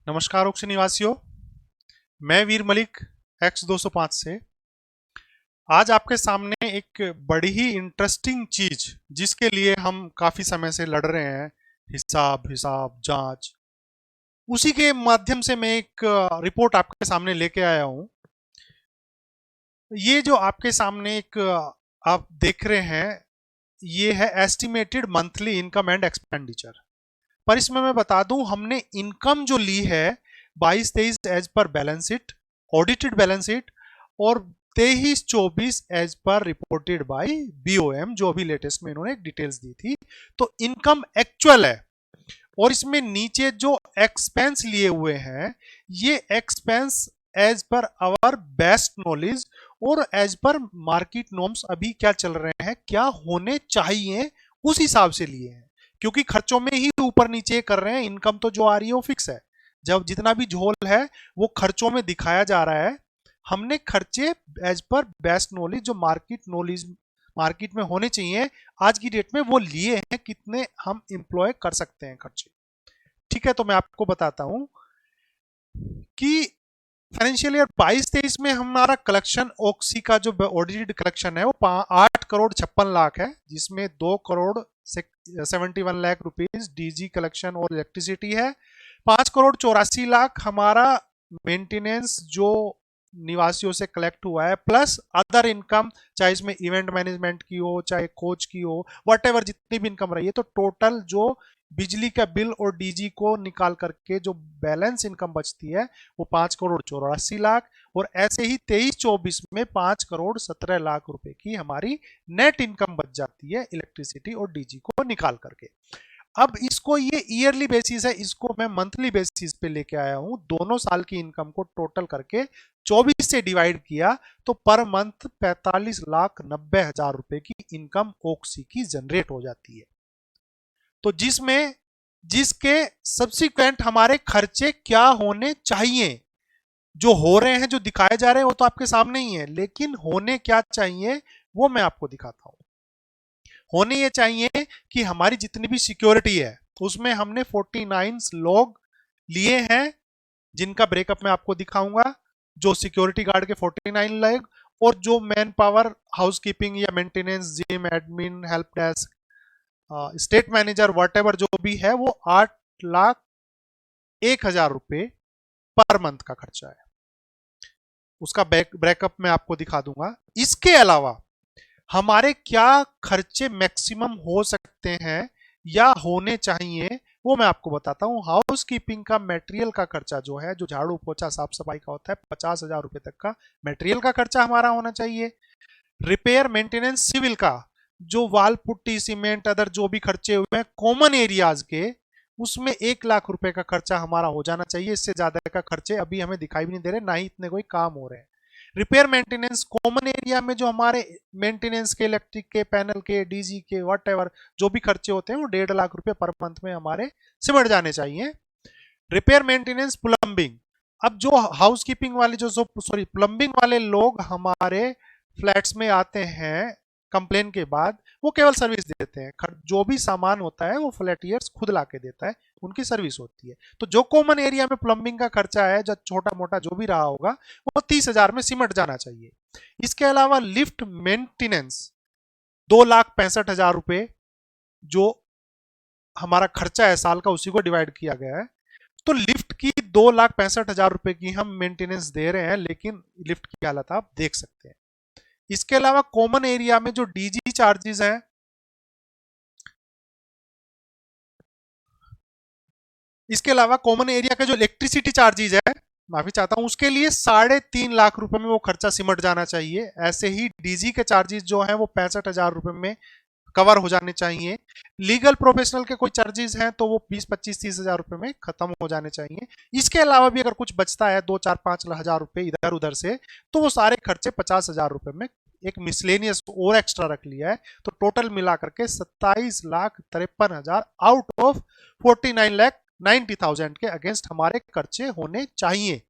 नमस्कार उक्स निवासियों। मैं वीर मलिक एक्स 205 से आज आपके सामने एक बड़ी ही इंटरेस्टिंग चीज जिसके लिए हम काफी समय से लड़ रहे हैं, हिसाब हिसाब जांच, उसी के माध्यम से मैं एक रिपोर्ट आपके सामने लेके आया हूं। ये जो आपके सामने एक आप देख रहे हैं, ये है estimated monthly income and expenditure. पर इसमें मैं बता दूं, हमने इनकम जो ली है 22-23 as per balance sheet, audited balance sheet, और 23-24 as per reported by BOM, जो अभी लेटेस्ट में इन्होंने डिटेल्स दी थी। तो इनकम एक्चुअल है, और इसमें नीचे जो एक्सपेंस लिए हुए हैं, ये expense as per our best knowledge और एज पर मार्केट नॉर्म्स अभी क्या चल रहे हैं, क्या होने चाहिए, उस हिसाब से लिए हैं। क्योंकि खर्चों में ही ऊपर नीचे कर रहे हैं, इनकम तो जो आ रही है वो फिक्स है। जब जितना भी झोल है वो खर्चों में दिखाया जा रहा है। हमने खर्चे एज पर बेस्ट नॉलेज, जो मार्केट नॉलेज मार्केट में होने चाहिए आज की डेट में, वो लिए हैं। कितने हम इंप्लॉय कर सकते हैं खर्चे, ठीक है। तो मैं आपको बताता हूं कि फाइनेंशियल ईयर 22-23 में हमारा कलेक्शन ऑक्सी का जो ऑडिटेड कलेक्शन है वो 8 करोड़ 56 लाख है, जिसमें 2 crore 71 lakh rupees DG collection और इलेक्ट्रिसिटी है। 5 करोड़ 84 लाख हमारा मेंटेनेंस जो निवासियों से कलेक्ट हुआ है, प्लस अदर इनकम, चाहे इसमें इवेंट मैनेजमेंट की हो, चाहे कोच की हो, वट एवर जितनी भी इनकम रही है। तो टोटल जो बिजली का बिल और डीजी को निकाल करके जो बैलेंस इनकम बचती है वो 5 करोड़ 84 लाख। और ऐसे ही 23-24 में 5 करोड़ 17 लाख रुपए की हमारी नेट इनकम बच जाती है इलेक्ट्रिसिटी और डीजी को निकाल करके। अब इसको, ये ईयरली बेसिस है, इसको मैं मंथली बेसिस पे लेके आया हूं। दोनों साल की इनकम को टोटल करके 24 से डिवाइड किया तो पर मंथ 45,90,000 रुपए की इनकम ओक्सी की जनरेट हो जाती है। तो जिसमें जिसके सब्सिक्वेंट हमारे खर्चे क्या होने चाहिए, जो हो रहे हैं, जो दिखाए जा रहे हैं वो तो आपके सामने ही है, लेकिन होने क्या चाहिए वो मैं आपको दिखाता हूं। होने ये चाहिए कि हमारी जितनी भी सिक्योरिटी है उसमें हमने 49 लोग लिए हैं, जिनका ब्रेकअप मैं आपको दिखाऊंगा। जो सिक्योरिटी गार्ड के 49 लोग, और जो मैन पावर हाउसकीपिंग या maintenance, gym, admin, help desk, state manager, what ever जो भी है, वो 8,01,000 रुपए पर मंथ का खर्चा है। उसका ब्रेकअप मैं आपको दिखा दूंगा। इसके अलावा हमारे क्या खर्चे मैक्सिमम हो सकते हैं या होने चाहिए वो मैं आपको बताता हूं। हाउस कीपिंग का मटेरियल का खर्चा जो है, जो झाड़ू पोछा साफ सफाई का होता है, 50,000 रुपए तक का मटेरियल का खर्चा हमारा होना चाहिए। रिपेयर मेंटेनेंस सिविल का, जो वाल पुट्टी सीमेंट अदर जो भी खर्चे हुए हैं कॉमन एरियाज के, उसमें 1 लाख रुपए का खर्चा हमारा हो जाना चाहिए। इससे ज्यादा का खर्चे अभी हमें दिखाई भी नहीं दे रहे, ना ही इतने कोई काम हो रहे हैं। रिपेयर मेंटेनेंस कॉमन एरिया में जो हमारे मेंटेनेंस के, इलेक्ट्रिक के, पैनल के, डीजी के, वट एवर जो भी खर्चे होते हैं वो 1.5 लाख रुपए पर मंथ में हमारे सिमट जाने चाहिए। रिपेयर मेंटेनेंस प्लम्बिंग, अब जो हाउस कीपिंग वाले जो सॉरी प्लम्बिंग वाले लोग हमारे फ्लैट्स में आते हैं कंप्लेन के बाद, वो केवल सर्विस देते हैं। जो भी सामान होता है वो फ्लैटियर्स खुद ला के देता है, उनकी सर्विस होती है। तो जो कॉमन एरिया में प्लम्बिंग का खर्चा है, जो छोटा मोटा जो भी रहा होगा, वो 30,000 में सिमट जाना चाहिए। इसके अलावा लिफ्ट मेंटेनेंस 2,65,000 रुपए जो हमारा खर्चा है साल का, उसी को डिवाइड किया गया है। तो लिफ्ट की 2,65,000 रुपए की हम मेंटेनेंस दे रहे हैं, लेकिन लिफ्ट की हालत आप देख सकते हैं। इसके अलावा कॉमन एरिया में जो डीजी चार्जेस हैं, इसके अलावा कॉमन एरिया का जो इलेक्ट्रिसिटी चार्जेस है, माफी चाहता हूं, उसके लिए 3.5 लाख रुपए में वो खर्चा सिमट जाना चाहिए। ऐसे ही डीजी के चार्जेस जो है वो 65,000 रुपए में कवर हो जाने चाहिए। लीगल प्रोफेशनल के कोई चार्जेस हैं तो वो 20-25-30 हजार रुपए में खत्म हो जाने चाहिए। इसके अलावा भी अगर कुछ बचता है 2-4-5 हजार रुपए इधर उधर से, तो वो सारे खर्चे 50,000 रुपए में एक मिसलेनियस और एक्स्ट्रा रख लिया है। तो टोटल मिला करके 27,53,000 आउट ऑफ 49,90,000 के अगेंस्ट हमारे खर्चे होने चाहिए।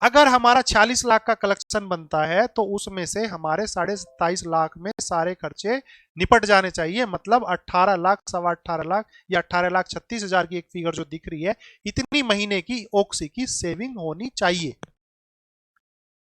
अगर हमारा 46 लाख का कलेक्शन बनता है तो उसमें से हमारे 27.5 लाख में सारे खर्चे निपट जाने चाहिए, मतलब 18 लाख, 18.25 लाख या 18,36,000 की एक फिगर जो दिख रही है, इतनी महीने की ऑक्सी की सेविंग होनी चाहिए,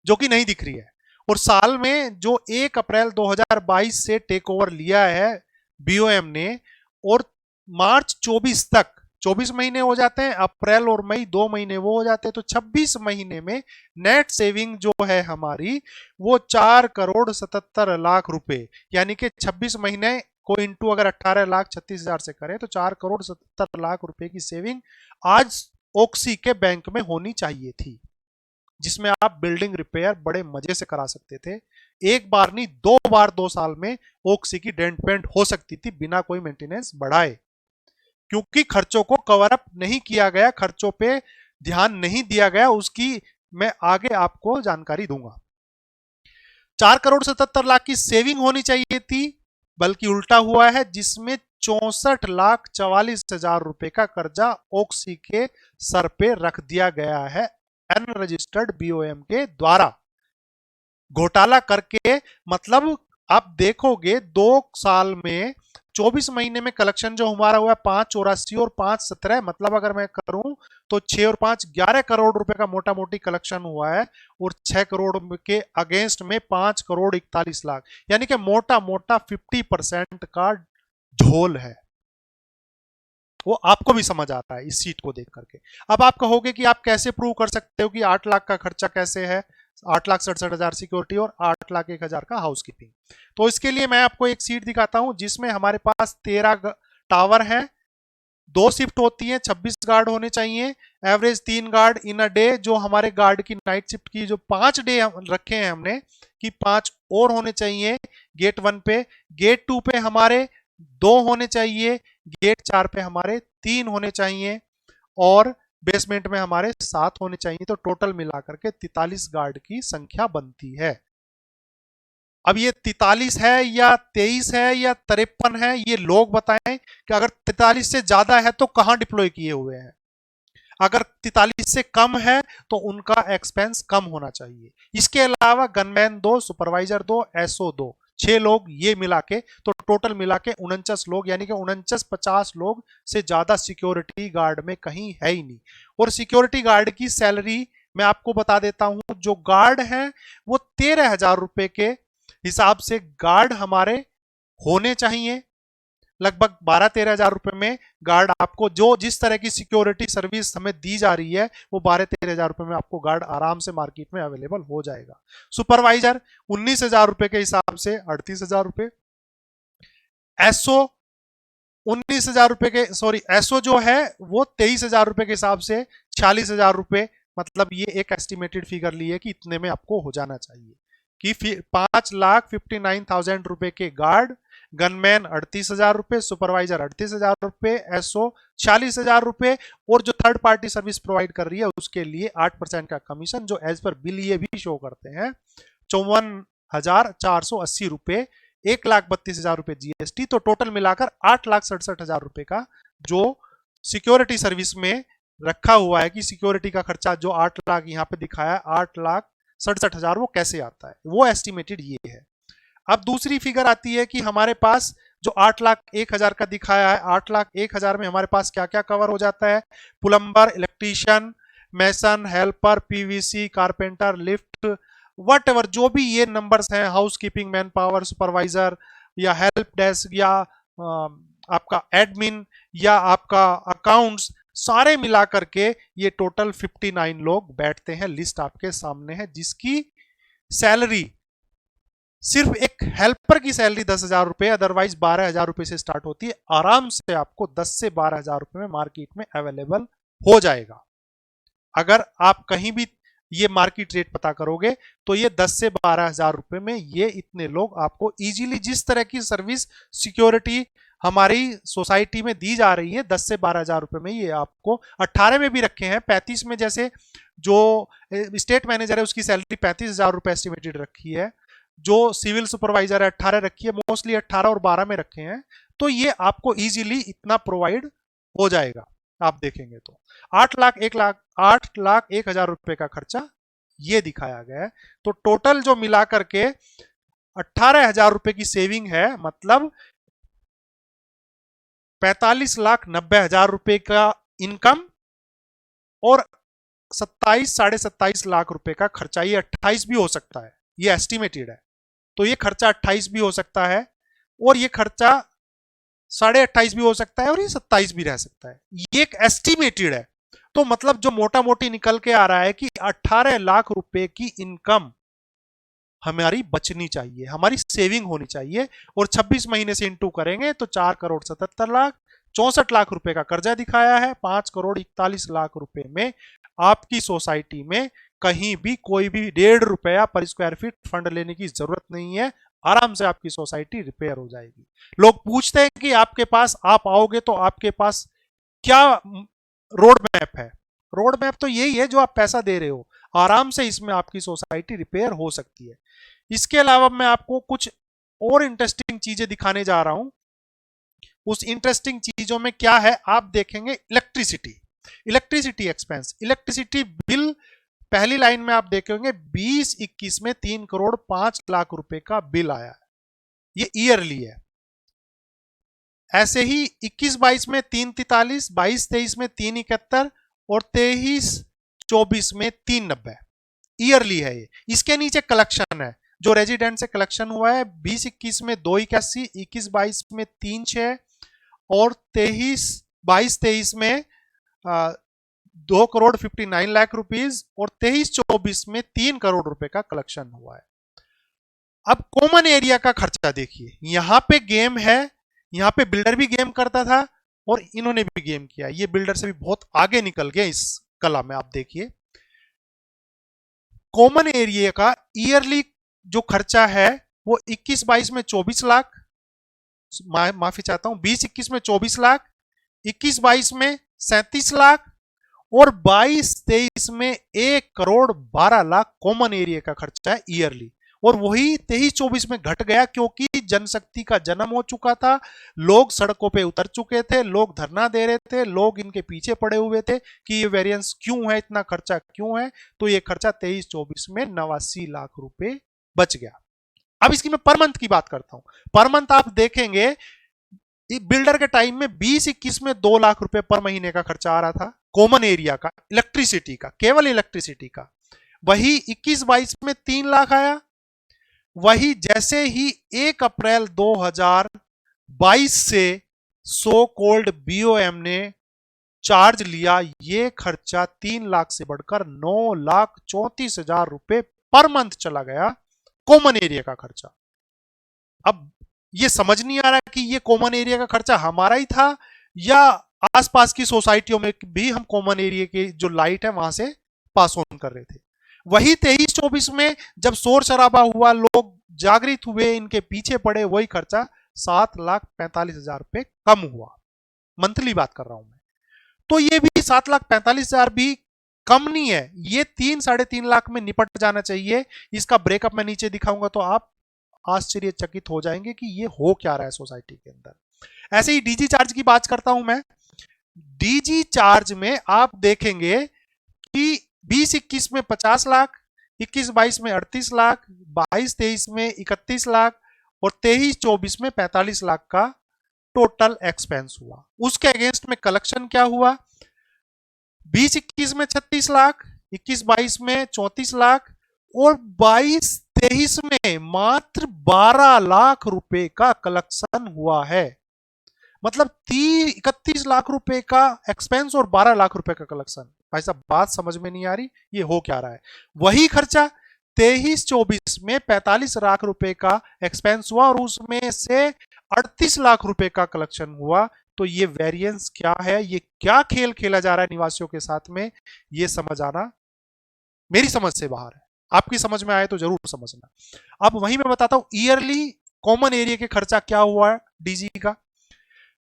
जो कि नहीं दिख रही है। और साल में जो 1 अप्रैल 2022 से टेक ओवर लिया है बीओएम ने, और मार्च 24 तक 24 महीने हो जाते हैं, अप्रैल और मई 2 महीने वो हो जाते हैं, तो 26 महीने में नेट सेविंग जो है हमारी वो 4,77,00,000 रुपए, यानी कि 26 महीने को इंटू अगर 18,36,000 से करें तो 4,77,00,000 रुपए की सेविंग आज ऑक्सी के बैंक में होनी चाहिए थी, जिसमें आप बिल्डिंग रिपेयर बड़े मजे से करा सकते थे। एक बार नहीं, 2 बार 2 साल में ऑक्सी की डेंट पेंट हो सकती थी बिना कोई मेंटेनेंस बढ़ाए, क्योंकि खर्चों को कवर अप नहीं किया गया, खर्चों पे ध्यान नहीं दिया गया, उसकी मैं आगे आपको जानकारी दूंगा। 4,77,00,000 की सेविंग होनी चाहिए थी, बल्कि उल्टा हुआ है, जिसमें 64,44,000 रुपए का कर्जा ऑक्सी के सर पे रख दिया गया है अनरजिस्टर्ड बीओएम के द्वारा घोटाला करके। मतलब आप देखोगे 2 साल में 24 महीने में कलेक्शन जो हमारा हुआ है 5,84 और 5,17, मतलब अगर मैं करूं तो 6 और 5 11 करोड़ रुपए का मोटा मोटी कलेक्शन हुआ है, और 6 करोड़ के अगेंस्ट में 5,41,00,000, यानी कि मोटा मोटा 50% का झोल है। वो आपको भी समझ आता है इस सीट को देख करके। अब आप कहोगे कि आप कैसे प्रूव कर सकते हो कि 8 लाख का खर्चा कैसे है, 8,67,000 सिक्योरिटी और 8,01,000 का हाउस कीपिंग। तो इसके लिए मैं आपको एक सीट दिखाता हूं जिसमें हमारे पास 13 टावर हैं, 2 शिफ्ट होती है, 26 गार्ड होने चाहिए, average 3 guard in a day. जो हमारे गार्ड की नाइट शिफ्ट की जो 5 डे रखे हैं हमने कि 5 और होने चाहिए गेट 1 पे, गेट 2 पे हमारे 2 होने चाहिए, गेट 4 पे हमारे 3 होने चाहिए, और बेसमेंट में हमारे 7 होने चाहिए। तो टोटल मिलाकर के 43 गार्ड की संख्या बनती है। अब ये 43 है या 23 है या 53 है, ये लोग बताएं कि अगर 43 से ज्यादा है तो कहां डिप्लॉय किए हुए हैं, अगर 43 से कम है तो उनका एक्सपेंस कम होना चाहिए। इसके अलावा गनमैन 2, सुपरवाइजर 2, एसओ 2, 6 लोग, ये मिला के तो टोटल मिला के 49 लोग, यानी कि 49-50 लोग से ज्यादा सिक्योरिटी गार्ड में कहीं है ही नहीं। और सिक्योरिटी गार्ड की सैलरी मैं आपको बता देता हूं, जो गार्ड हैं वो 13,000 रुपए के हिसाब से गार्ड हमारे होने चाहिए। लगभग 12-13 हजार रुपए में गार्ड आपको, जो जिस तरह की सिक्योरिटी सर्विस हमें दी जा रही है, वो 12-13 हजार रुपए में आपको गार्ड आराम से मार्केट में अवेलेबल हो जाएगा। सुपरवाइजर 19,000 रुपए के हिसाब से 38,000 रुपए, एसओ 19,000 रुपए के, सॉरी एसओ जो है वो 23,000 रुपए के हिसाब से 46,000 रुपए, मतलब ये एक एस्टिमेटेड फिगर ली है कि इतने में आपको हो जाना चाहिए कि 5,59,000 रुपए के गार्ड, गनमैन 38,000 रुपए, सुपरवाइजर 38,000 रुपए, एसओ 40,000 रुपए, और जो थर्ड पार्टी सर्विस प्रोवाइड कर रही है उसके लिए 8% का कमीशन, जो एज पर बिल ये भी शो करते हैं 54,480 रुपए, 1,32,000 रुपए जीएसटी। तो टोटल मिलाकर 8,67,000 रुपए का जो सिक्योरिटी सर्विस में रखा हुआ है कि सिक्योरिटी का खर्चा जो 8 लाख यहाँ पे दिखाया, 8,67,000, वो कैसे आता है, वो एस्टिमेटेड ये है। अब दूसरी फिगर आती है कि हमारे पास जो 8,01,000 का दिखाया है, 8,01,000 में हमारे पास क्या क्या कवर हो जाता है, plumber, electrician, mason, helper, PVC, carpenter, lift, whatever जो भी ये नंबर्स हैं, housekeeping, manpower, supervisor या हेल्प डेस्क या आपका एडमिन या आपका अकाउंट्स, सारे मिला करके ये टोटल 59 लोग बैठते हैं। लिस्ट आपके सामने है, जिसकी सैलरी सिर्फ एक हेल्पर की सैलरी 10,000 रुपए, अदरवाइज 12,000 रुपए से स्टार्ट होती है। आराम से आपको 10 से 12,000 रुपए में मार्केट में अवेलेबल हो जाएगा। अगर आप कहीं भी ये मार्केट रेट पता करोगे तो ये 10 से 12,000 रुपए में ये इतने लोग आपको इजीली, जिस तरह की सर्विस सिक्योरिटी हमारी सोसाइटी में दी जा रही है, 10 से 12,000 रुपए में ये आपको, 18 में भी रखे हैं, 35 में जैसे जो स्टेट मैनेजर है उसकी सैलरी 35,000 रुपए एस्टिमेटेड रखी है, जो सिविल सुपरवाइजर है 18 रखी है, मोस्टली 18 और 12 में रखे हैं। तो ये आपको इजीली इतना प्रोवाइड हो जाएगा। आप देखेंगे तो 8,01,000 रुपए का खर्चा ये दिखाया गया है। तो टोटल जो मिला करके 18,000 रुपए की सेविंग है, मतलब 45,90,000 रुपए का इनकम और 27 साढ़े 27 लाख रुपए का खर्चा। ये 28 भी हो सकता है, ये एस्टिमेटेड है। तो ये खर्चा 28 भी हो सकता है और ये खर्चा 28.5 भी हो सकता है और ये 27 भी रह सकता है। ये एक एस्टिमेटेड है। तो मतलब जो मोटा मोटी निकल के आ रहा है कि 18 लाख रुपए की इनकम हमारी बचनी चाहिए, हमारी सेविंग होनी चाहिए। और 26 महीने से इंटू करेंगे तो 4,77,00,000, 64 लाख रुपए का कर्जा दिखाया है। 5,41,00,000 रुपए में आपकी सोसाइटी में कहीं भी कोई भी 1.5 रुपया पर स्क्वायर फीट फंड लेने की जरूरत नहीं है। आराम से आपकी सोसाइटी रिपेयर हो जाएगी। लोग पूछते हैं कि आपके पास, आप आओगे तो आपके पास क्या रोड मैप है? रोड मैप तो यही है जो आप पैसा दे रहे हो। आराम से इसमें आपकी सोसाइटी रिपेयर हो सकती है। इसके अलावा मैं आपको कुछ और इंटरेस्टिंग चीजें दिखाने जा रहा हूं। उस इंटरेस्टिंग चीजों में क्या है आप देखेंगे। इलेक्ट्रिसिटी एक्सपेंस, इलेक्ट्रिसिटी बिल पहली लाइन में आप देखेंगे 20-21 में 3,05,00,000 रुपए का बिल आया है। ये ईयरली है। ऐसे ही 21-22 में 3,43, 22-23 में 3,71 और 23-24 में 3,90 ईयरली है ये। इसके नीचे कलेक्शन है जो रेजिडेंट से कलेक्शन हुआ है। 20-21 में 2,81, 21-22 में 3,6 और 22-23 में 2,59,00,000 रुपीज और 23-24 में 3 करोड़ रुपए का कलेक्शन हुआ है। अब कॉमन एरिया का खर्चा देखिए। यहां पे गेम है, यहां पे बिल्डर भी गेम करता था और इन्होंने भी गेम किया। ये बिल्डर से भी बहुत आगे निकल गए इस कला में। आप देखिए कॉमन एरिया का ईयरली जो खर्चा है वो 21-22 में 24 लाख, माफी चाहता हूं, 20-21 में 24 लाख, 21-22 में 37 लाख और 22-23 में 1,12,00,000 कॉमन एरिया का खर्चा है ईयरली। और वही 23-24 में घट गया क्योंकि जनशक्ति का जन्म हो चुका था। लोग सड़कों पे उतर चुके थे, लोग धरना दे रहे थे, लोग इनके पीछे पड़े हुए थे कि ये वेरिएंस क्यों है, इतना खर्चा क्यों है। तो ये खर्चा 23-24 में 89 लाख रुपए बच गया। अब इसकी मैं पर मंथ की बात करता हूं। पर मंथ आप देखेंगे बिल्डर के टाइम में 20-21 में 2 लाख रुपए पर महीने का खर्चा आ रहा था कॉमन एरिया का, इलेक्ट्रिसिटी का, केवल इलेक्ट्रिसिटी का। वही 21-22 में 3 लाख आया। वही जैसे ही 1 अप्रैल 2022 से सो कोल्ड बीओएम ने चार्ज लिया, ये खर्चा 3 लाख से बढ़कर 9,34,000 रुपए पर मंथ चला गया कॉमन एरिया का खर्चा। अब ये समझ नहीं आ रहा कि ये कॉमन एरिया का खर्चा हमारा ही था या आसपास की सोसाइटियों में भी हम कॉमन एरिया की जो लाइट है वहां से पास ऑन कर रहे थे। वही 23-24 में जब शोर शराबा हुआ, लोग जागृत हुए, इनके पीछे पड़े, वही खर्चा 7,45,000 रुपए कम हुआ। मंथली बात कर रहा हूं मैं। तो ये भी 7,45,000 भी कम नहीं है। ये 3-3.5 लाख में निपट जाना चाहिए। इसका ब्रेकअप मैं नीचे दिखाऊंगा तो आप आश्चर्यचकित हो जाएंगे कि ये हो क्या रहा है सोसाइटी के अंदर। ऐसे ही डीजी चार्ज की बात करता हूं मैं। डीजी चार्ज में आप देखेंगे कि 20-21 में 50 लाख, 21-22 में 38 लाख, 22-23 में 31 लाख और 23-24 में 45 लाख का टोटल एक्सपेंस हुआ। उसके अगेंस्ट में कलेक्शन क्या हुआ? 20-21 में 36 लाख, 21-22 में 34 लाख और 22-23 में मात्र 12 लाख रुपए का कलेक्शन हुआ है। मतलब 31 लाख रुपए का एक्सपेंस और 12 लाख रुपए का कलेक्शन। भाई साहब बात समझ में नहीं आ रही, ये हो क्या रहा है? वही खर्चा 23-24 में 45 लाख रुपए का एक्सपेंस हुआ और उसमें से 38 लाख रुपए का कलेक्शन हुआ। तो ये वेरिएंस क्या है? ये क्या खेल खेला जा रहा है निवासियों के साथ में? ये समझ आना मेरी समझ से बाहर है। आपकी समझ में आए तो जरूर समझना। अब वही मैं बताता हूं ईयरली कॉमन एरिया के खर्चा क्या हुआ डीजी का।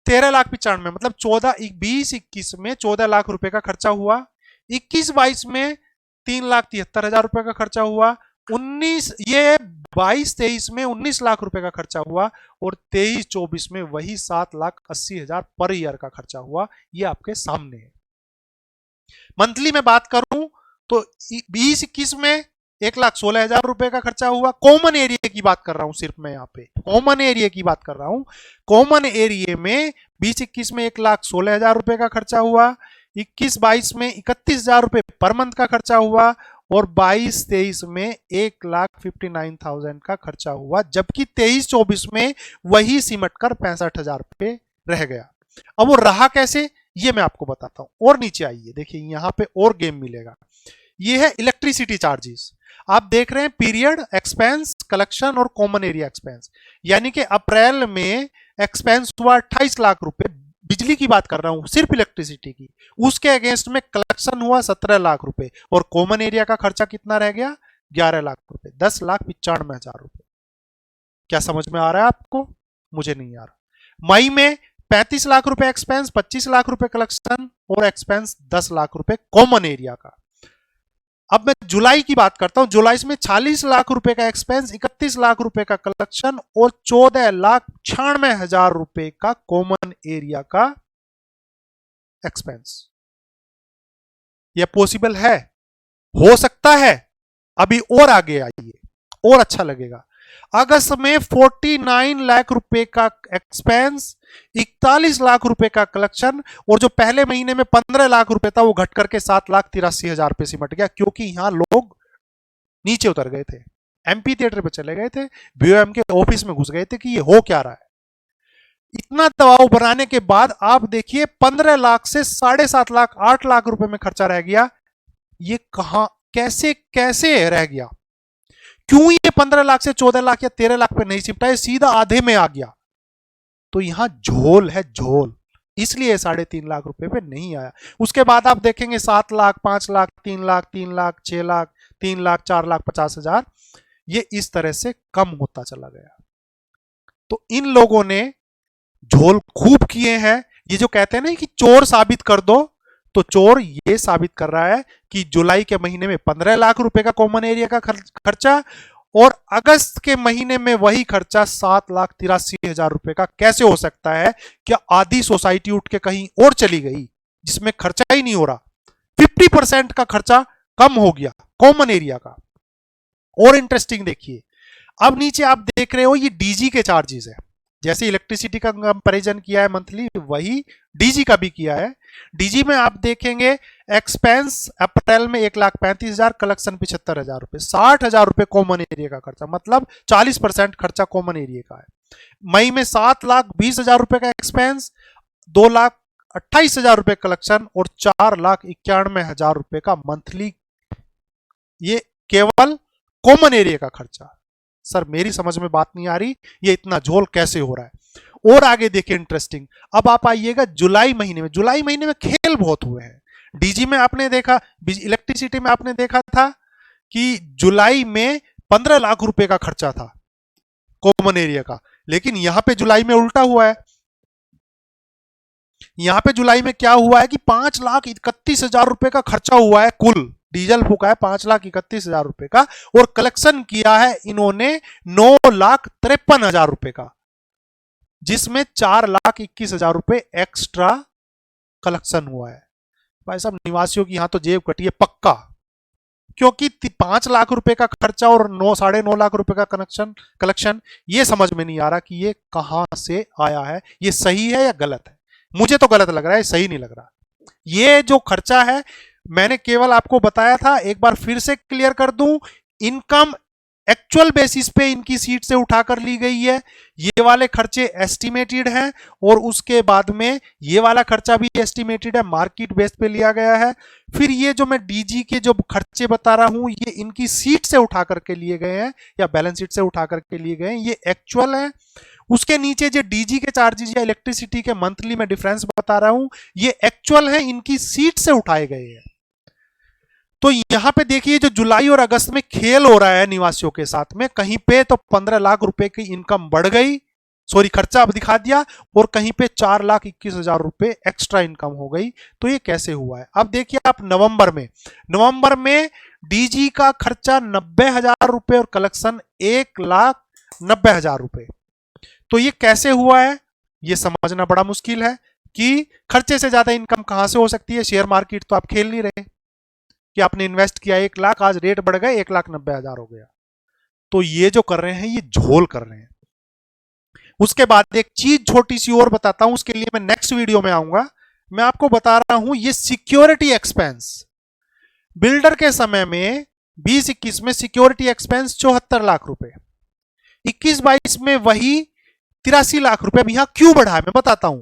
13,95,000 मतलब 20-21 में 14 लाख रुपए का खर्चा हुआ। 21-22 में 3,73,000 रुपए का खर्चा हुआ। 22-23 में 19 लाख रुपए का खर्चा हुआ और 23-24 में वही 7,80,000 पर ईयर का खर्चा हुआ। ये आपके सामने है। मंथली में बात करूं तो 20-21 में 1,16,000 रुपए का खर्चा हुआ। कॉमन एरिया की बात कर रहा हूं सिर्फ मैं, यहाँ पे कॉमन एरिया की बात कर रहा हूं। कॉमन एरिया में 20-21 में 1,16,000 रुपए का खर्चा हुआ, 21-22 में 31,000 रुपए पर मंथ का खर्चा हुआ, और 22-23 में 1,59,000 का खर्चा हुआ, जबकि 23-24 में वही सिमट कर 65,000 रुपए रह गया। अब वो रहा कैसे, ये मैं आपको बताता हूं। और नीचे आइए, देखिए यहां पे और गेम मिलेगा। ये है इलेक्ट्रिसिटी चार्जेस। आप देख रहे हैं पीरियड एक्सपेंस, कलेक्शन और कॉमन एरिया एक्सपेंस। यानी कि अप्रैल में एक्सपेंस हुआ 28 लाख रुपए, बिजली की बात कर रहा हूं, सिर्फ इलेक्ट्रिसिटी की। उसके अगेंस्ट में कलेक्शन हुआ 17 लाख रुपए, और कॉमन एरिया का खर्चा कितना रह गया, 11 लाख रुपए, 10,95,000 रुपए। क्या समझ में आ रहा है आपको? मुझे नहीं आ रहा। मई में 35 लाख रुपए एक्सपेंस, 25 लाख रुपए कलेक्शन और एक्सपेंस 10 लाख रुपए कॉमन एरिया का। अब मैं जुलाई की बात करता हूं। जुलाई में 40 लाख रुपए का एक्सपेंस, 31 लाख रुपए का कलेक्शन और 14,96,000 रुपए का कॉमन एरिया का एक्सपेंस। यह पॉसिबल है, हो सकता है। अभी और आगे आइए, और अच्छा लगेगा। अगस्त में 49 लाख रुपए का एक्सपेंस, 41 लाख रुपए का कलेक्शन, और जो पहले महीने में 15 लाख रुपए था वो घट करके 7,83,000 रुपए सिमट गया, क्योंकि यहां लोग नीचे उतर गए थे, एमपी थिएटर पे चले गए थे, बीओएम के ऑफिस में घुस गए थे कि ये हो क्या रहा है। इतना दबाव बनाने के बाद आप देखिए 15 लाख से 7.5 लाख, 8 लाख रुपए में खर्चा रह गया। ये कहां, कैसे कैसे रह गया? क्यों ये 15 लाख से 14 लाख या 13 लाख पे नहीं सिमटा, है सीधा आधे में आ गया? तो यहां झोल है, झोल, इसलिए 3.5 लाख रुपए पे नहीं आया। उसके बाद आप देखेंगे 7 लाख, 5 लाख, 3 लाख, 3 लाख, 6 लाख, 3 लाख, 4,50,000, ये इस तरह से कम होता चला गया। तो इन लोगों ने झोल खूब किए हैं। ये जो कहते हैं ना कि चोर साबित कर दो, तो चोर ये साबित कर रहा है कि जुलाई के महीने में 15 लाख रुपए का कॉमन एरिया का खर्चा, और अगस्त के महीने में वही खर्चा 7,83,000 रुपए का कैसे हो सकता है? क्या आधी सोसाइटी उठ के कहीं और चली गई जिसमें खर्चा ही नहीं हो रहा? 50% का खर्चा कम हो गया कॉमन एरिया का। और इंटरेस्टिंग देखिए, अब नीचे आप देख रहे हो ये डीजी के चार्जेस है। जैसे इलेक्ट्रिसिटी का कंपैरिजन किया है मंथली, वही डीजी का भी किया है। डीजी में आप देखेंगे एक्सपेंस अप्रैल में 1,35,000, कलेक्शन 75,000 रुपए, 60,000 रुपए कॉमन एरिया का खर्चा, मतलब 40% खर्चा कॉमन एरिया का है। मई में 7,20,000 रुपए का एक्सपेंस, 2,28,000 रुपए कलेक्शन और 4,91,000 रुपए का मंथली, ये केवल कॉमन एरिया का खर्चा। सर मेरी समझ में बात नहीं आ रही, ये इतना झोल कैसे हो रहा है? और आगे देखिए इंटरेस्टिंग। अब आप आइएगा जुलाई महीने में। जुलाई महीने में खेल बहुत हुए हैं। डीजी में आपने देखा, इलेक्ट्रिसिटी में आपने देखा था कि जुलाई में 15 लाख रुपए का खर्चा था कॉमन एरिया का, लेकिन यहां पे जुलाई में उल्टा हुआ है। यहां पे जुलाई में क्या हुआ है कि 5,31,000 रुपए का खर्चा हुआ है, कुल डीजल फूका है 5,31,000 रुपए का, और कलेक्शन किया है इन्होंने 9,53,000 रुपए का, जिसमें 4,21,000 रुपए एक्स्ट्रा कलेक्शन हुआ है। भाई साहब निवासियों की यहां तो जेब कटी है पक्का, क्योंकि 5 लाख रुपए का खर्चा और 9-9.5 लाख रुपए का कलेक्शन, ये समझ में नहीं आ रहा कि ये कहां से आया है, ये सही है या गलत है। मुझे तो गलत लग रहा है, सही नहीं लग रहा। ये जो खर्चा है मैंने केवल आपको बताया था, एक बार फिर से क्लियर कर दूं, इनकम एक्चुअल बेसिस पे इनकी सीट से उठाकर ली गई है। ये वाले खर्चे एस्टिमेटेड हैं, और उसके बाद में ये वाला खर्चा भी एस्टिमेटेड है, मार्केट बेस पे लिया गया है। फिर ये जो मैं डीजी के जो खर्चे बता रहा हूं, ये इनकी सीट से उठा करके लिए गए हैं या बैलेंस शीट से उठा करके लिए गए हैं, ये एक्चुअल है। उसके नीचे जो डीजी के चार्जेस या इलेक्ट्रिसिटी के मंथली में डिफरेंस बता रहा हूं, ये एक्चुअल है, इनकी सीट से उठाए गए हैं। तो यहां पे देखिए जो जुलाई और अगस्त में खेल हो रहा है निवासियों के साथ में, कहीं पे तो 15 लाख रुपए की इनकम बढ़ गई, सॉरी खर्चा अब दिखा दिया, और कहीं पे 4,21,000 रुपए एक्स्ट्रा इनकम हो गई। तो ये कैसे हुआ है? अब देखिए आप नवंबर में डीजी का खर्चा 90,000 रुपए और कलेक्शन 1,90,000 रुपए। तो ये कैसे हुआ है ये समझना बड़ा मुश्किल है कि खर्चे से ज्यादा इनकम कहां से हो सकती है। शेयर मार्केट तो आप खेल नहीं रहे, कि आपने इन्वेस्ट किया 1 लाख, आज रेट बढ़ गए 1,90,000 हो गया। तो ये जो कर रहे हैं ये झोल कर रहे हैं। उसके बाद एक चीज छोटी सी और बताता हूं, उसके लिए मैं नेक्स्ट वीडियो में आऊंगा। मैं आपको बता रहा हूं ये सिक्योरिटी एक्सपेंस बिल्डर के समय में 20-21 में सिक्योरिटी एक्सपेंस 74 लाख रुपए, 21-22 में वही 83 लाख रुपए। अब यहां क्यों बढ़ा है मैं बताता हूं।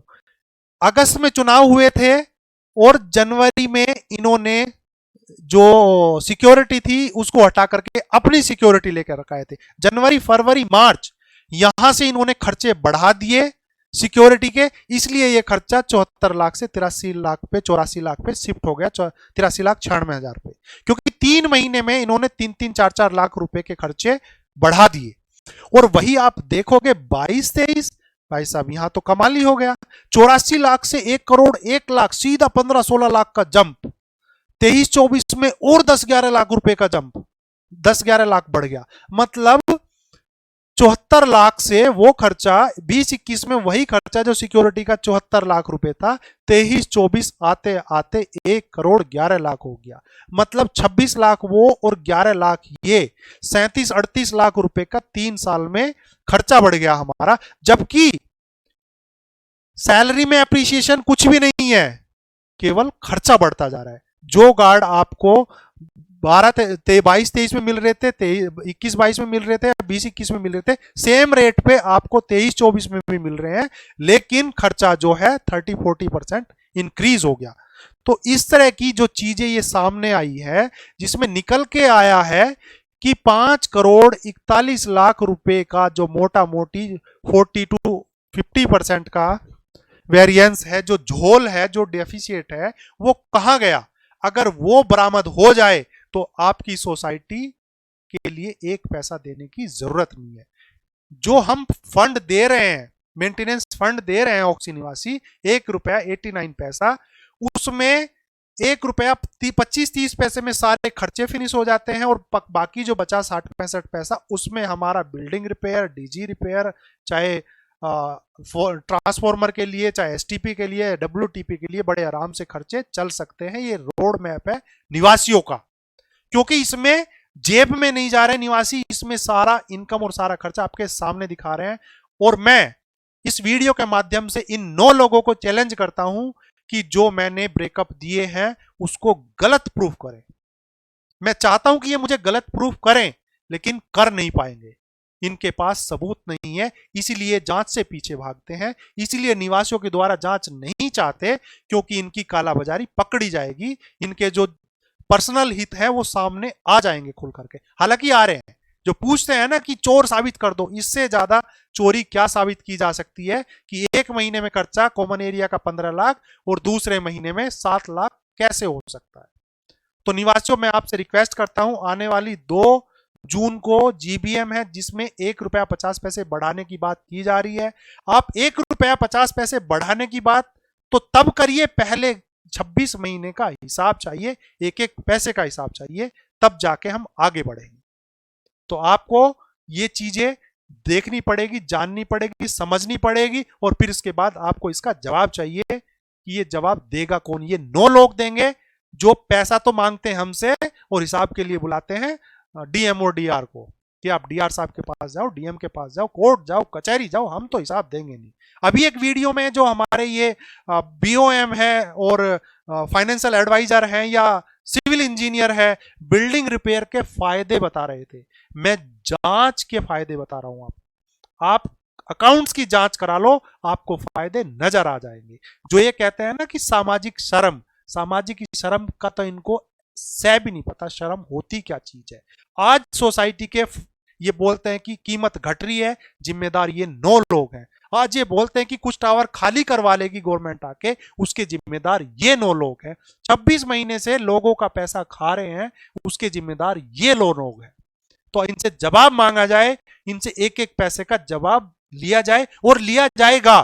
अगस्त में चुनाव हुए थे और जनवरी में इन्होंने जो सिक्योरिटी थी उसको हटा करके अपनी सिक्योरिटी लेकर रखाए थे। जनवरी, फरवरी, मार्च यहां से इन्होंने खर्चे बढ़ा दिए सिक्योरिटी के, इसलिए ये खर्चा 74 लाख से 83 लाख पे, 84 लाख पे शिफ्ट हो गया, 83,96,000 पे। क्योंकि 3 महीने में इन्होंने 3-3, 4-4 लाख रुपए के खर्चे बढ़ा दिए। और वही आप देखोगे 22-23, भाई साहब यहां तो कमाल ही हो गया। 84 लाख से 1 करोड़ 1 लाख, सीधा 15-16 लाख का जंप। 23-24 में और 10-11 लाख रुपए का जंप, 10-11 लाख बढ़ गया। मतलब 74 लाख से वो खर्चा, 20-21 में वही खर्चा जो सिक्योरिटी का 74 लाख रुपए था, 23-24 आते आते 1 करोड़ 11 लाख हो गया। मतलब 26 लाख वो और 11 लाख ये, 37-38 लाख रुपए का 3 साल में खर्चा बढ़ गया हमारा। जबकि सैलरी में अप्रिसिएशन कुछ भी नहीं है, केवल खर्चा बढ़ता जा रहा है। जो गार्ड आपको 22-23 में मिल रहे थे, 21-22 में मिल रहे थे, 20-21 में मिल रहे थे, सेम रेट पे आपको 23-24 में भी मिल रहे हैं, लेकिन खर्चा जो है 30-40% इंक्रीज हो गया। तो इस तरह की जो चीजें ये सामने आई है, जिसमें निकल के आया है कि 5 करोड़ 41 लाख रुपए का जो मोटा मोटी 40-50% का वेरिएंस है, जो झोल है, जो डेफिशिएट है, वो कहां गया। अगर वो बरामद हो जाए तो आपकी सोसाइटी के लिए 1 पैसा देने की जरूरत नहीं है। जो हम फंड दे रहे हैं, मेंटेनेंस फंड दे रहे हैं ऑक्सी निवासी, 1 रुपया 89 पैसा, उसमें 1 रुपया 25-30 पैसे में सारे खर्चे फिनिश हो जाते हैं, और बाकी जो बचा 60-65 पैसा, उसमें हमारा बिल्डिंग रिपेयर, डीजी रिपेयर, चाहे ट्रांसफॉर्मर के लिए, चाहे एसटीपी के लिए, डब्ल्यूटीपी के लिए बड़े आराम से खर्चे चल सकते हैं। ये रोड मैप है निवासियों का, क्योंकि इसमें जेब में नहीं जा रहे निवासी, इसमें सारा इनकम और सारा खर्चा आपके सामने दिखा रहे हैं। और मैं इस वीडियो के माध्यम से इन 9 लोगों को चैलेंज करता हूं कि जो मैंने ब्रेकअप दिए हैं उसको गलत प्रूफ करें। मैं चाहता हूं कि ये मुझे गलत प्रूफ करें, लेकिन कर नहीं पाएंगे, इनके पास सबूत नहीं है, इसीलिए जांच से पीछे भागते हैं, इसीलिए निवासियों के द्वारा जांच नहीं चाहते, क्योंकि इनकी कालाबाजारी पकड़ी जाएगी, इनके जो पर्सनल हित है वो सामने आ जाएंगे खुल करके। हालांकि आ रहे हैं, जो पूछते हैं ना कि चोर साबित कर दो, इससे ज्यादा चोरी क्या साबित की जा सकती है कि 1 महीने में खर्चा कॉमन एरिया का 15 लाख और दूसरे महीने में 7 लाख कैसे हो सकता है। तो निवासियों, मैं आपसे रिक्वेस्ट करता हूं, आने वाली 2 जून को जीबीएम है, जिसमें 1 रुपया 50 पैसे बढ़ाने की बात की जा रही है। आप 1 रुपया 50 पैसे बढ़ाने की बात तो तब करिए, पहले 26 महीने का हिसाब चाहिए, 1-1 पैसे का हिसाब चाहिए, तब जाके हम आगे बढ़ेंगे। तो आपको ये चीजें देखनी पड़ेगी, जाननी पड़ेगी, समझनी पड़ेगी, और फिर इसके बाद आपको इसका जवाब चाहिए कि ये जवाब देगा कौन। ये 9 लोग देंगे जो पैसा तो मांगते हैं हमसे और हिसाब के लिए बुलाते हैं डीएम और डीआर को, कि आप डीआर साहब के पास जाओ, डीएम के पास जाओ, कोर्ट जाओ, कचहरी जाओ, हम तो हिसाब देंगे नहीं। अभी एक वीडियो में जो हमारे ये बीओएम है और फाइनेंशियल एडवाइजर हैं या सिविल इंजीनियर है, बिल्डिंग रिपेयर के फायदे बता रहे थे, मैं जांच के फायदे बता रहा हूं। आप अकाउंट्स की जांच करा लो, आपको फायदे नजर आ जाएंगे। जो ये कहते हैं ना कि सामाजिक शर्म, सामाजिक शर्म का तो इनको सह भी नहीं पता शर्म होती क्या चीज है। आज सोसाइटी के ये बोलते हैं कि कीमत घट रही है, जिम्मेदार ये 9 लोग हैं। आज ये बोलते हैं कि कुछ टावर खाली करवा लेगी गवर्नमेंट आके, उसके जिम्मेदार ये 9 लोग हैं। 26 महीने से लोगों का पैसा खा रहे हैं, उसके जिम्मेदार ये 9 लोग हैं। तो इनसे जवाब मांगा जाए, इनसे 1-1 पैसे का जवाब लिया जाए, और लिया जाएगा।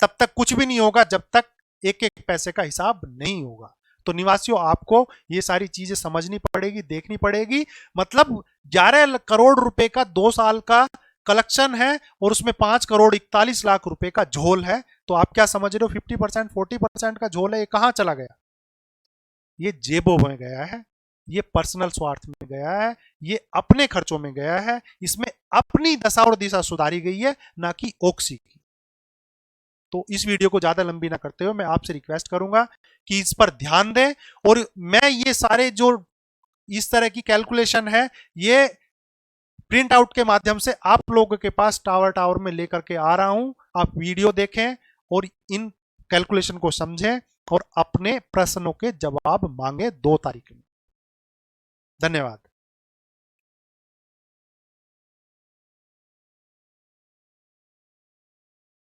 तब तक कुछ भी नहीं होगा जब तक 1-1 पैसे का हिसाब नहीं होगा। तो निवासियों, आपको ये सारी चीजें समझनी पड़ेगी, देखनी पड़ेगी। मतलब 11 करोड़ रुपए का 2 साल का कलेक्शन है, और उसमें 5 करोड़ 41 लाख रुपए का झोल है। तो आप क्या समझ रहे हो, 50%, 40% का झोल है, ये कहां चला गया। ये जेबों में गया है, ये पर्सनल स्वार्थ में गया है, ये अपने खर्चों में गया है, इसमें अपनी दशा और दिशा सुधारी गई है, ना कि ओक्सी की। तो इस वीडियो को ज्यादा लंबी ना करते हुए मैं आपसे रिक्वेस्ट करूंगा कि इस पर ध्यान दें, और मैं ये सारे जो इस तरह की कैलकुलेशन है ये प्रिंट आउट के माध्यम से आप लोगों के पास टावर में लेकर के आ रहा हूं। आप वीडियो देखें और इन कैलकुलेशन को समझें और अपने प्रश्नों के जवाब मांगे 2 तारीख में। धन्यवाद।